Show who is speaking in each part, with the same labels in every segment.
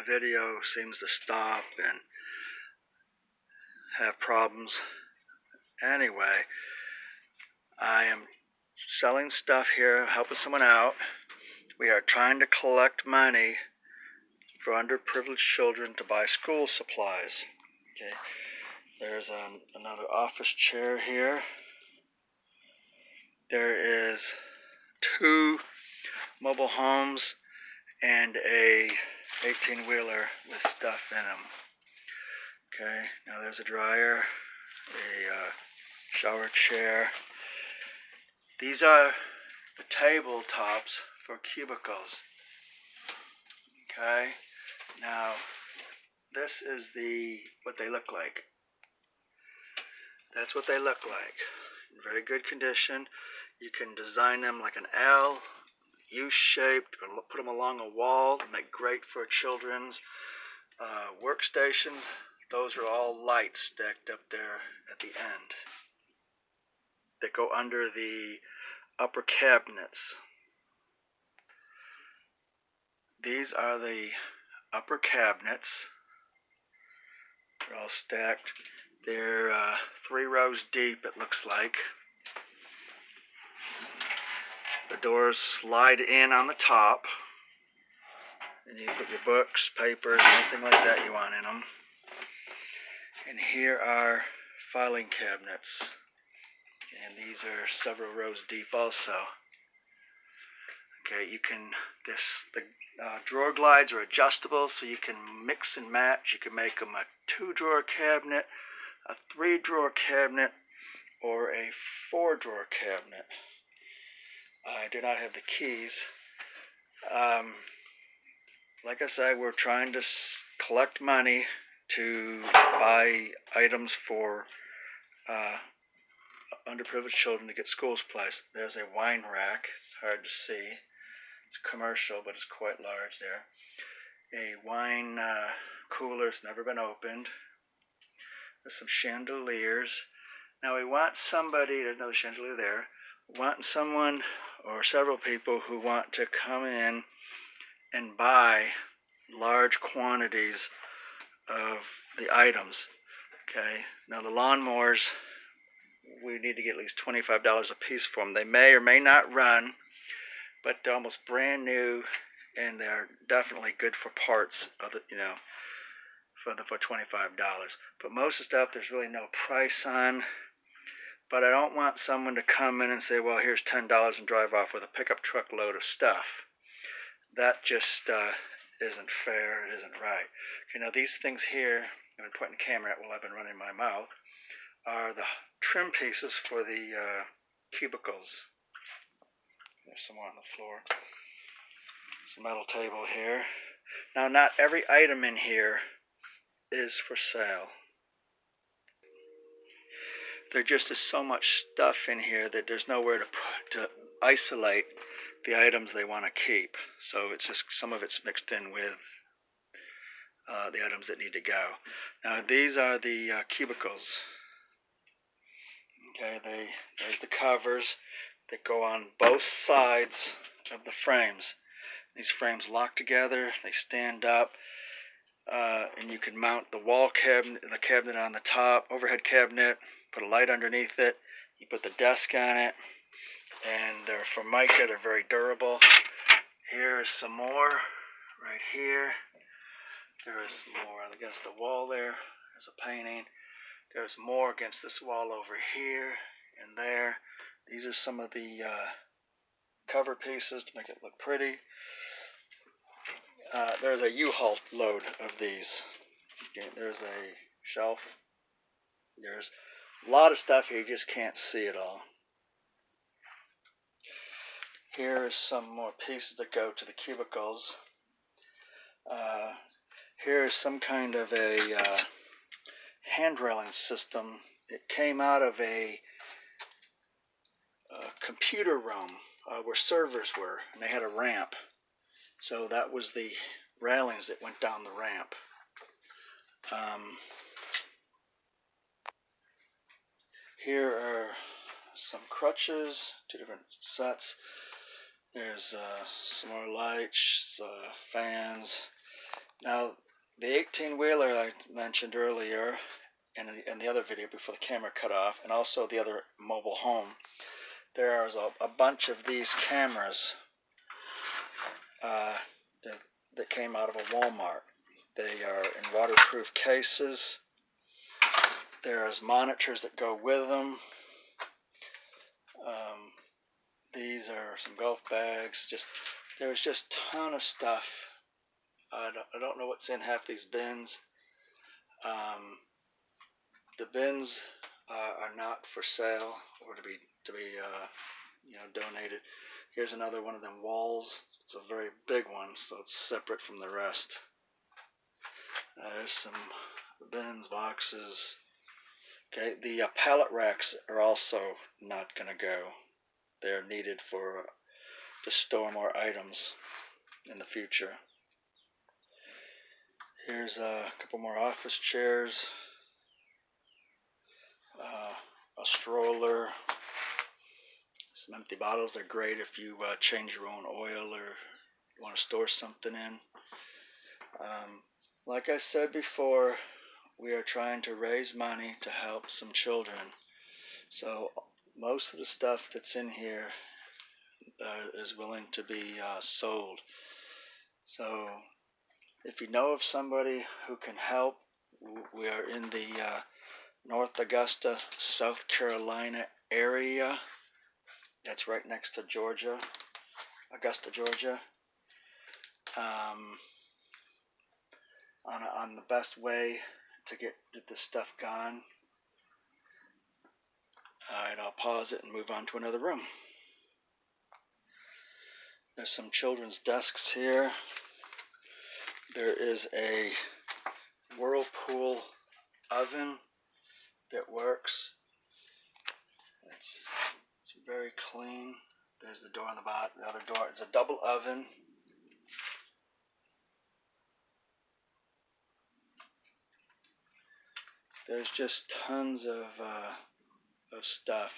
Speaker 1: video seems to stop and have problems. Anyway, I am selling stuff here, helping someone out. We are trying to collect money for underprivileged children to buy school supplies. Okay, there's another office chair here. There is 2 mobile homes and a 18-wheeler with stuff in them. Okay, now there's a dryer, a shower chair. These are the tabletops for cubicles. Okay, now this is what they look like. That's what they look like. In very good condition. You can design them like an L, U-shaped, or put them along a wall. Make great for children's workstations. Those are all lights stacked up there at the end that go under the upper cabinets. These are the upper cabinets. They're all stacked. They're 3 rows deep, it looks like. The doors slide in on the top, and you put your books, papers, anything like that you want in them. And here are filing cabinets, and these are several rows deep also. Okay, the drawer glides are adjustable, so you can mix and match. You can make them a 2-drawer cabinet, a 3-drawer cabinet, or a 4-drawer cabinet. I do not have the keys. Like I said, we're trying to collect money to buy items for underprivileged children to get school supplies. There's a wine rack. It's hard to see. It's commercial, but it's quite large there. A wine cooler. It's never been opened. There's some chandeliers. Now we want somebody, there's another chandelier there, we want someone or several people who want to come in and buy large quantities of the items. Okay, now the lawnmowers, we need to get at least $25 a piece for them. They may or may not run, but they're almost brand new, and they're definitely good for parts of the, for $25. But most of the stuff there's really no price on. But I don't want someone to come in and say, well, here's $10 and drive off with a pickup truck load of stuff. That just isn't fair. It isn't right. Okay, now these things here, I've been pointing the camera at while I've been running my mouth, are the trim pieces for the cubicles. There's some more on the floor. There's a metal table here. Now, not every item in here is for sale. There just is so much stuff in here that there's nowhere to isolate the items they want to keep. So it's just some of it's mixed in with the items that need to go. Now these are the cubicles. Okay, there's the covers that go on both sides of the frames. These frames lock together. They stand up. And you can mount the wall cabinet, the cabinet on the top, overhead cabinet, put a light underneath it, you put the desk on it, and they're from mica, they're very durable. Here's some more, right here. There is more against the wall there, there's a painting. There's more against this wall over here and there. These are some of the cover pieces to make it look pretty. There's a U-Haul load of these. Okay, there's a shelf. There's a lot of stuff here, you just can't see it all. Here is some more pieces that go to the cubicles. Here is some kind of a hand railing system. It came out of a computer room where servers were, and they had a ramp. So that was the railings that went down the ramp. Here are some crutches, 2 different sets. There's some more lights, fans. Now, the 18-wheeler I mentioned earlier in the other video before the camera cut off, and also the other mobile home, there is a bunch of these cameras that came out of a Walmart. They are in waterproof cases. There's monitors that go with them. These are some golf bags. There's just a ton of stuff. I don't know what's in half these bins. The bins are not for sale or to be donated. Here's another one of them walls. It's a very big one, so it's separate from the rest. There's some bins, boxes. Okay, the pallet racks are also not going to go. They're needed to store more items in the future. Here's a couple more office chairs, a stroller, some empty bottles. They're great if you change your own oil or you want to store something in. Like I said before, we are trying to raise money to help some children. So most of the stuff that's in here is willing to be sold. So if you know of somebody who can help, we are in the North Augusta, South Carolina area. That's right next to Georgia, Augusta, Georgia. On the best way to get this stuff gone. Alright, I'll pause it and move on to another room. There's some children's desks here. There is a Whirlpool oven that works. It's very clean. There's the door on the bottom. The other door is a double oven. There's just tons of stuff.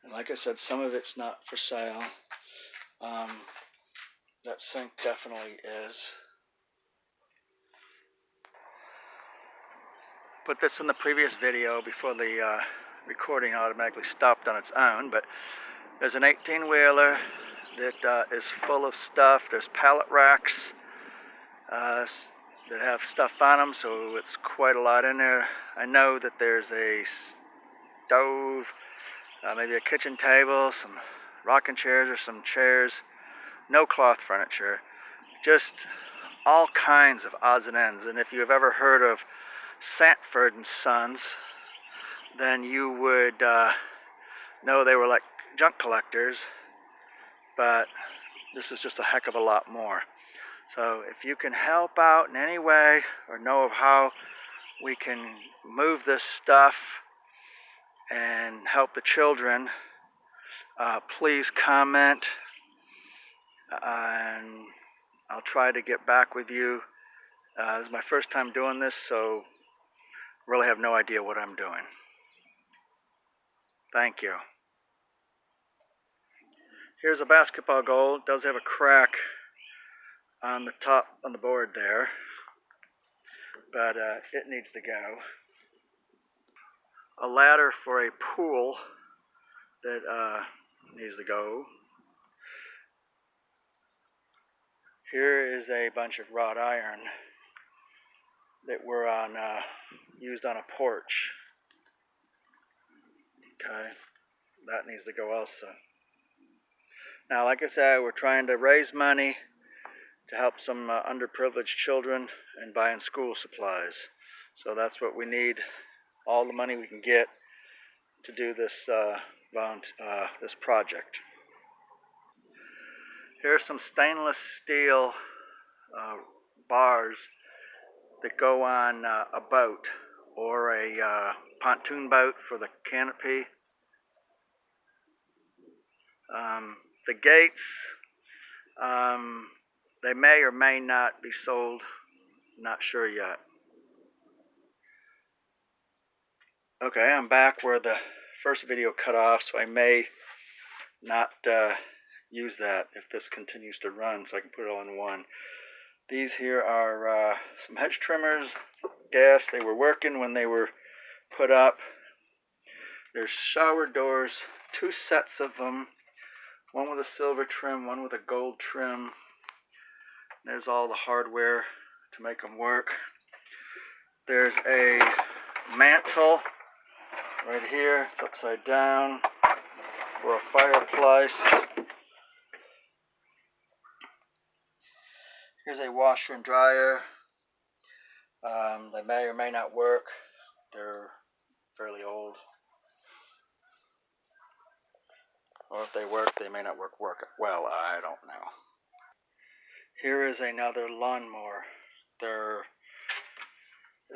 Speaker 1: And like I said, some of it's not for sale. That sink definitely is. Put this in the previous video before the recording automatically stopped on its own, but there's an 18-wheeler that is full of stuff. There's pallet racks that have stuff on them, so it's quite a lot in there. I know that there's a stove, maybe a kitchen table, some rocking chairs or some chairs, no cloth furniture, just all kinds of odds and ends. And if you've ever heard of Sanford and Sons, then you would know they were like junk collectors, but this is just a heck of a lot more. So if you can help out in any way or know of how we can move this stuff and help the children, please comment, and I'll try to get back with you. This is my first time doing this, so really have no idea what I'm doing. Thank you. Here's a basketball goal. It does have a crack on the top, on the board there, but it needs to go. A ladder for a pool that needs to go. Here is a bunch of wrought iron that were used on a porch. Okay, that needs to go also. Now, like I said, we're trying to raise money to help some underprivileged children and buying school supplies. So that's what we need, all the money we can get to do this this project. Here's some stainless steel bars that go on a boat or a pontoon boat for the canopy. The gates, they may or may not be sold, not sure yet. Okay, I'm back where the first video cut off, so I may not use that if this continues to run, so I can put it all in one. These here are some hedge trimmers, gas. They were working when they were put up. There's shower doors, 2 sets of them, one with a silver trim, one with a gold trim. There's all the hardware to make them work. There's a mantle right here. It's upside down for a fireplace. Here's a washer and dryer. They may or may not work. They're fairly old. Or if they work, they may not work well. I don't know. Here is another lawnmower. There's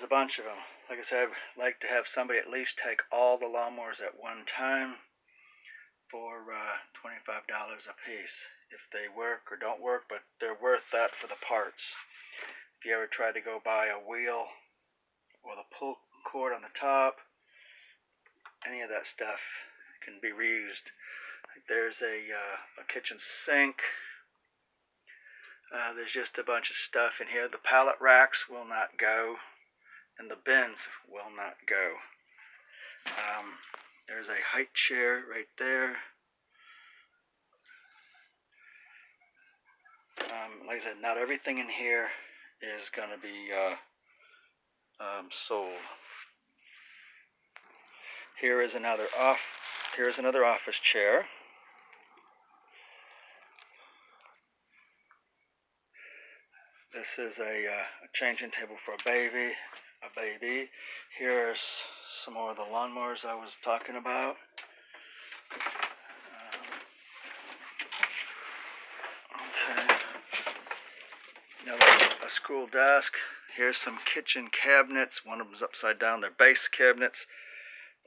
Speaker 1: a bunch of them. Like I said, I'd like to have somebody at least take all the lawnmowers at one time for $25 a piece. If they work or don't work, but they're worth that for the parts. If you ever try to go buy a wheel or the pull cord on the top, any of that stuff can be reused. There's a kitchen sink. There's just a bunch of stuff in here. The pallet racks will not go, and the bins will not go. There's a height chair right there. Like I said, not everything in here is going to be sold. Here's another office chair. This is a changing table for a baby. Here's some more of the lawnmowers I was talking about. Okay. Another a school desk. Here's some kitchen cabinets. One of them's upside down. They're base cabinets.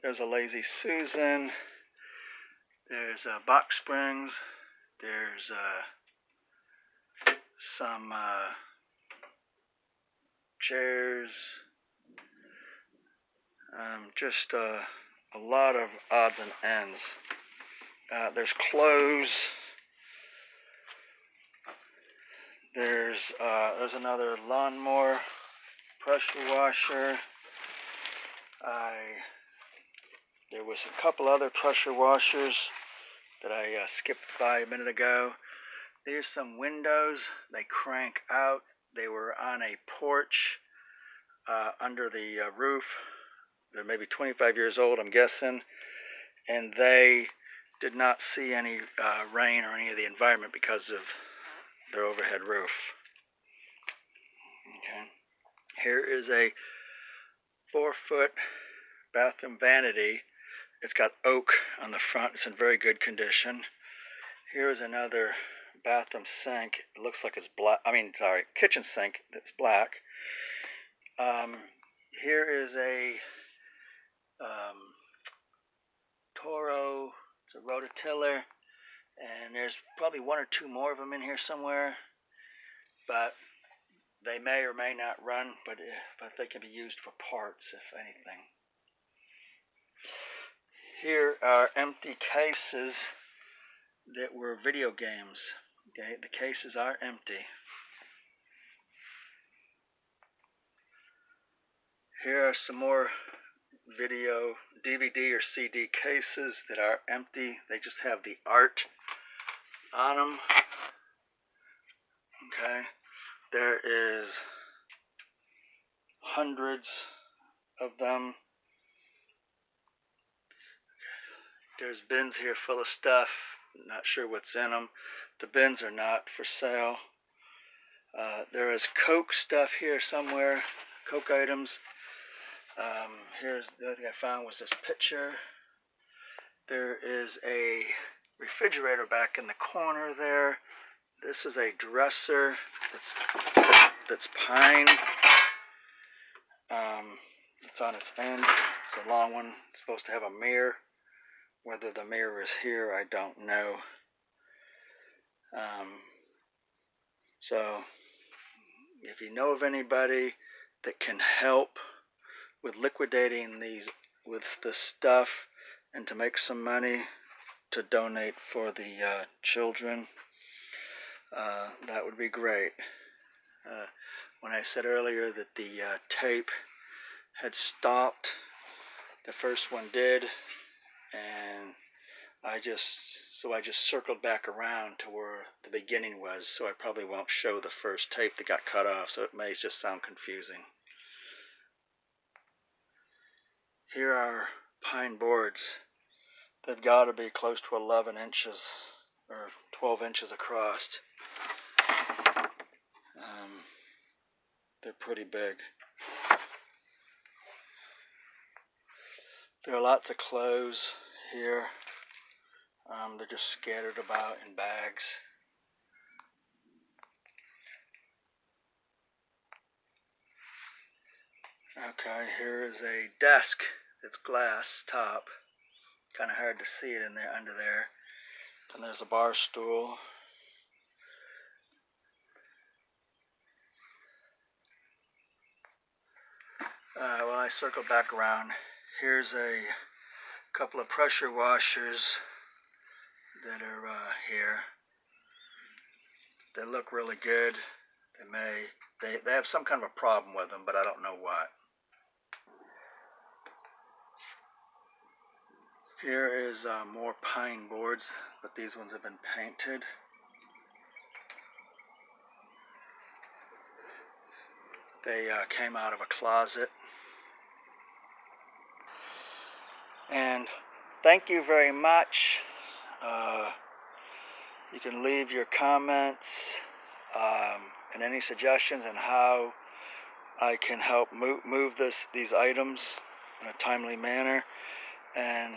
Speaker 1: There's a Lazy Susan. There's box springs. There's some chairs. Just a lot of odds and ends. There's clothes. There's another lawnmower, pressure washer. There was a couple other pressure washers that I skipped by a minute ago. There's some windows. They crank out. They were on a porch under the roof. They're maybe 25 years old, I'm guessing, and they did not see any rain or any of the environment because of their overhead roof. Okay. Here is a 4-foot bathroom vanity. It's got oak on the front. It's in very good condition. Here is another bathroom sink. It looks like it's black. Kitchen sink that's black. Here is a Toro. It's a rototiller, and there's probably 1 or 2 more of them in here somewhere, but they may or may not run, but they can be used for parts, if anything. Here are empty cases that were video games. Okay, the cases are empty. Here are some more video DVD or CD cases that are empty. They just have the art on them. Okay, there is hundreds of them. There's bins here full of stuff. Not sure what's in them. The bins are not for sale. There is Coke stuff here somewhere. Coke items. Here's the other thing I found was this picture. There is a refrigerator back in the corner there. This is a dresser that's pine. It's on its end. It's a long one. It's supposed to have a mirror. Whether the mirror is here, I don't know. So, if you know of anybody that can help with liquidating with this stuff and to make some money to donate for the children, that would be great. when I said earlier that the tape had stopped. The first one did, and I just circled back around to where the beginning was, so I probably won't show the first tape that got cut off, so it may just sound confusing. Here are pine boards. They've got to be close to 11 inches or 12 inches across. They're pretty big. There are lots of clothes here. They're just scattered about in bags. Okay, here is a desk. It's glass top. Kind of hard to see it in there under there. And there's a bar stool. Well, I circled back around. Here's a couple of pressure washers that are here. They look really good. They have some kind of a problem with them, but I don't know what. Here is more pine boards, but these ones have been painted. They came out of a closet. And thank you very much. You can leave your comments and any suggestions on how I can help move these items in a timely manner. And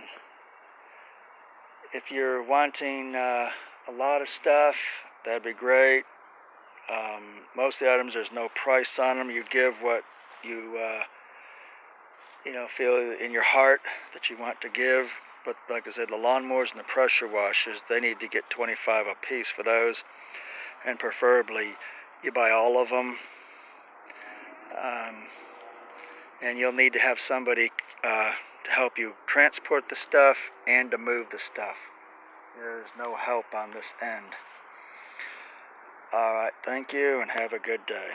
Speaker 1: if you're wanting a lot of stuff, that'd be great. Most of the items, there's no price on them. You give what you feel in your heart that you want to give. But like I said, the lawnmowers and the pressure washers, they need to get $25 a piece for those. And preferably, you buy all of them. And you'll need to have somebody to help you transport the stuff and to move the stuff. There's no help on this end. Alright, thank you and have a good day.